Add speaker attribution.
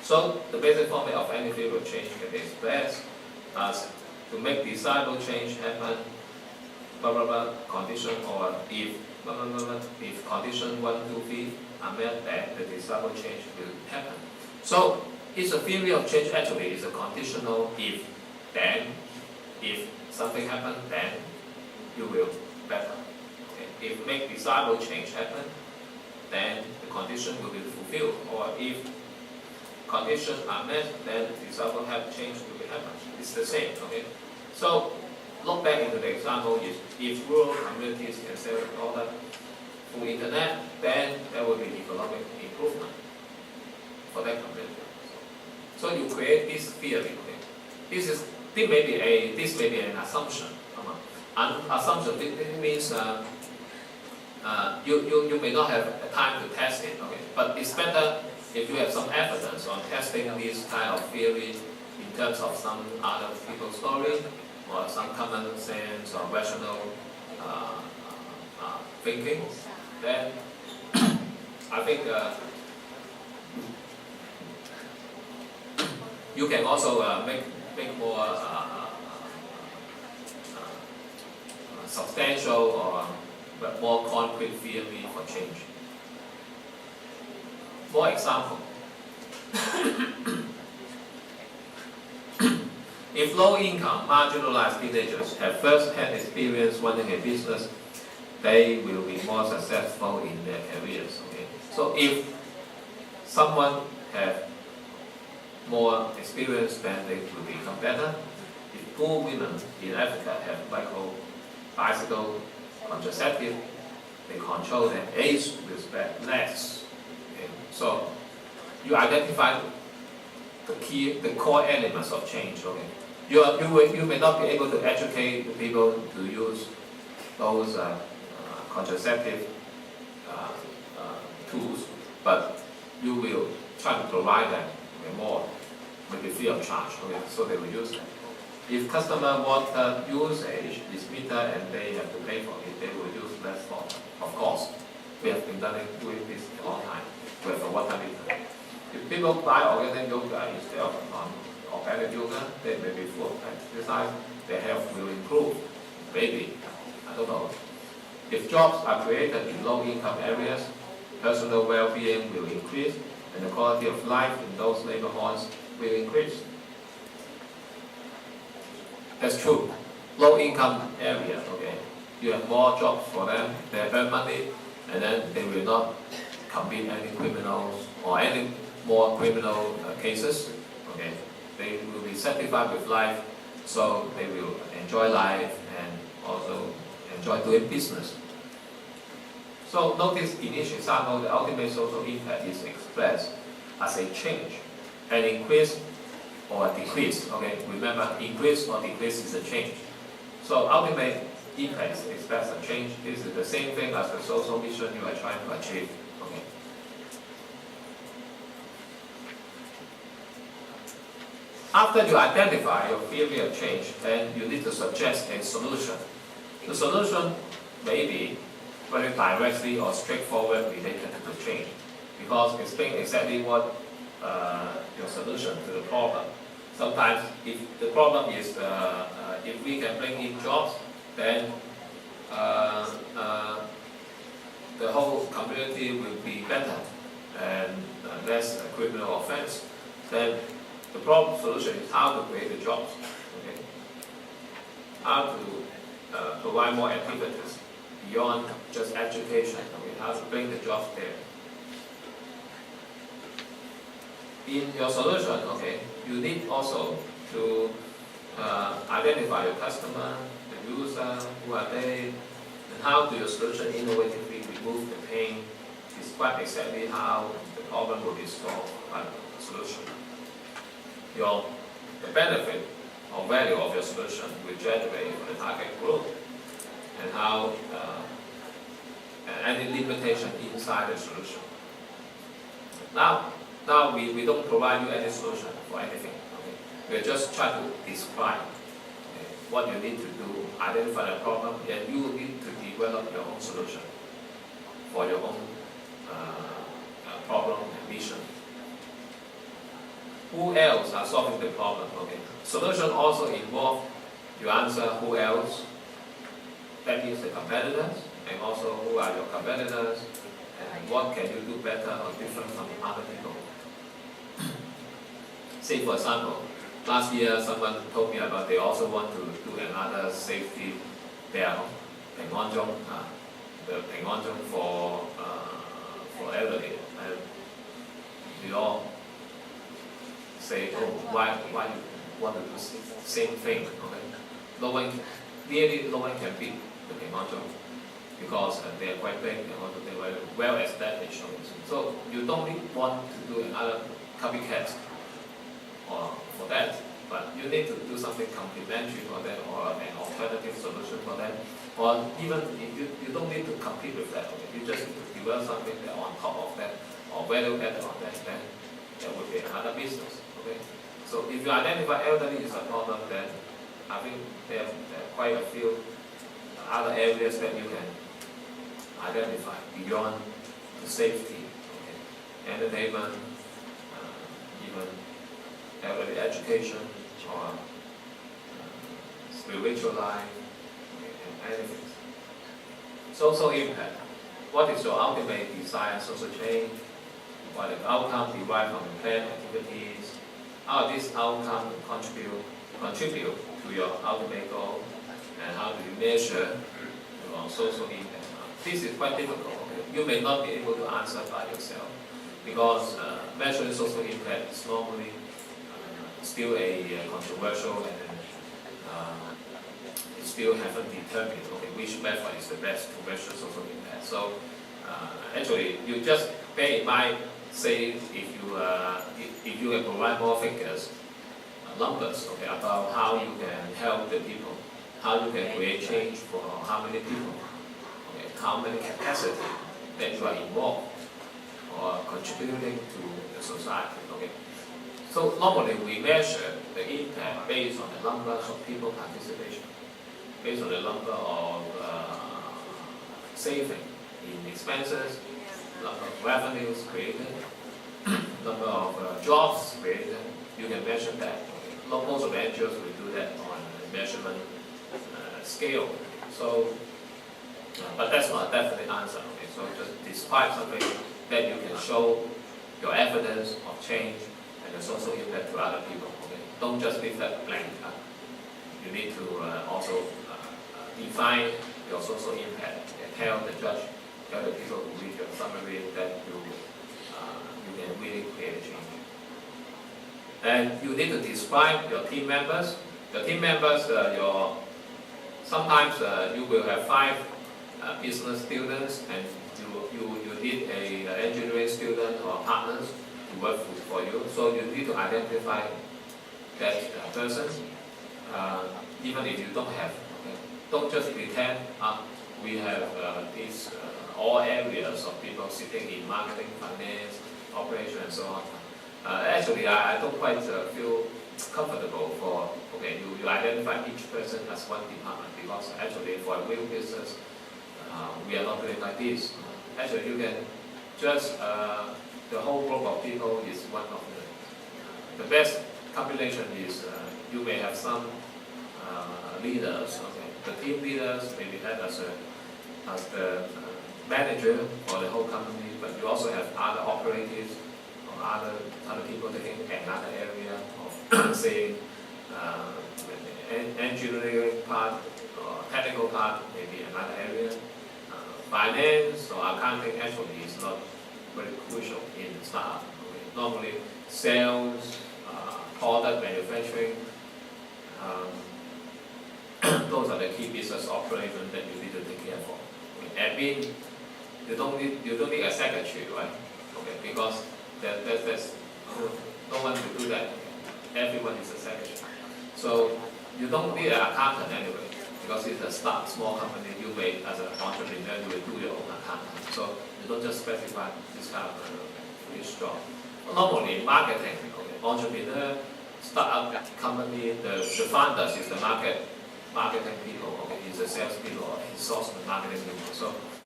Speaker 1: So the basic formula of any theory of change can be expressed as to make desirable change happen, blah blah blah, condition, or if blah blah blah, blah, if condition 1, 2, 3 are met, then the desirable change will happen. So it's a theory of change actually is a conditional if, then, if something happens, then you will better. Okay. If make desirable change happen, then the condition will be fulfilled, or if conditions are met, then desirable change will be happen. It's the same. Okay. So look back into the example. If rural communities can sell the product through internet, then there will be economic improvement for that community. So you create this theory. Okay. This may be an assumption. An assumption means you may not have time to test it. Okay. But it's better if you have some evidence on testing this kind of theory in terms of some other people's story or some common sense or rational thinking. Then I think you can also make more substantial or more concrete theory for change. For example, if low-income, marginalized teenagers have first-hand experience running a business, they will be more successful in their careers. Okay? So if someone has more experience, then they will become better. If poor women in Africa have bicycle contraceptive, they control their age with less. Okay? So you identify the core elements of change. Okay? You may not be able to educate the people to use those contraceptive tools, but you will try to provide them more, maybe free of charge, okay? So they will use them. If customer water usage is meter and they have to pay for it, they will use less water. Of course, we have been doing this a long time. We have a water meter. If people buy organic yoga instead of organic yoga, they may be full of exercise, their health will improve. Maybe, I don't know. If jobs are created in low-income areas, personal well-being will increase and the quality of life in those neighborhoods will increase. That's true. Low-income areas, okay, you have more jobs for them, they earn money, and then they will not commit any criminals or any more criminal cases. Okay, they will be satisfied with life, so they will enjoy life and also enjoy doing business. So notice in each example, the ultimate social impact is expressed as a change, an increase or a decrease. Okay, remember, increase or decrease is a change. So ultimate impact express a change. This is the same thing as the social mission you are trying to achieve. Okay. After you identify your theory of change, then you need to suggest a solution. The solution may be very directly or straightforward related to the change, because explain exactly what your solution to the problem. Sometimes, if the problem is if we can bring in jobs, then the whole community will be better and less criminal offense. Then the problem solution is how to create the jobs. Okay? How to provide more activities beyond just education. Okay? How to bring the jobs there. In your solution, okay, you need also to identify your customer, the user, who are they, and how do your solution innovatively remove the pain, describe exactly how the problem will be solved by the solution. The benefit or value of your solution will generate for the target group, and how any limitation inside the solution. Now we don't provide you any solution for anything. Okay? We are just trying to describe what you need to do, identify the problem, and you need to develop your own solution for your own problem and mission. who else are solving the problem, okay? Solution also involve you answer who else, that is the competitors, and also who are your competitors, and what can you do better or different from other people. Say for example, last year someone told me about they also want to do another safety bell, the平安鐘for elderly, and we all say, oh, why you want to do the same thing? Okay, no one can beat the 平安鐘 because they are quite big and also they were well established. So you don't want to do another copycat for that, but you need to do something complementary for them or an alternative solution for them. Or even if you don't need to compete with that, okay? You just need to develop something that on top of that or value added on that, then there would be another business. Okay? So if you identify elderly is a problem, then I think there are quite a few other areas that you can identify beyond the safety, okay? Entertainment, even elderly education or spiritual life, and anything. Social impact. What is your ultimate desired social change? What is the outcome derived from the planned activities? How this outcome contribute to your ultimate goal? And how do you measure your social impact? This is quite difficult. Okay? You may not be able to answer by yourself because measuring social impact is normally still a controversial and still haven't determined which method is the best to measure social impact. So actually, you just bear in mind, say if you can provide more figures, numbers, okay, about how you can help the people, how you can create change for how many people, okay, how many capacity that you are involved or contributing to the society. Okay. So normally we measure the impact based on the number of people participation, based on the number of saving in expenses, number of revenues created, number of jobs created. You can measure that. Most of the NGOs will do that on a measurement scale. So, but that's not a definite answer. Okay? So just describe something that you can show your evidence of change and the social impact to other people. Okay? Don't just leave that blank. You need to also define your social impact and tell the judge, tell the people who read your summary that you can really create a change. And you need to describe your team members. The team members, sometimes you will have 5 business students, and you need an engineering student or partners to work for you. So you need to identify that person, even if you don't have. Okay? Don't just pretend we have these all areas of people sitting in marketing, finance, operation, and so on. Actually, I don't quite feel comfortable for, okay, you identify each person as one department, because actually for a real business, we are not doing like this. Actually, you can just, the whole group of people is one of the best combination is you may have some leaders, okay, the team leaders may be had as the manager for the whole company, but you also have other operatives, other people taking another area of, say, engineering part or technical part, maybe another area. Finance or accounting actually is not very crucial in startup. Okay. Normally, sales, product manufacturing, those are the key business operations that you need to take care of. Okay. Admin, you don't need a secretary, right? Okay, because that's no one will do that. Everyone is a secretary. So you don't need an accountant anyway, because it's a small company. You may, as an entrepreneur, you will do your own accounting. So you don't just specify this kind of this job. Normally, marketing, okay, entrepreneur, startup company, the founders is the marketing people, okay, is the sales people, or is also the marketing people. So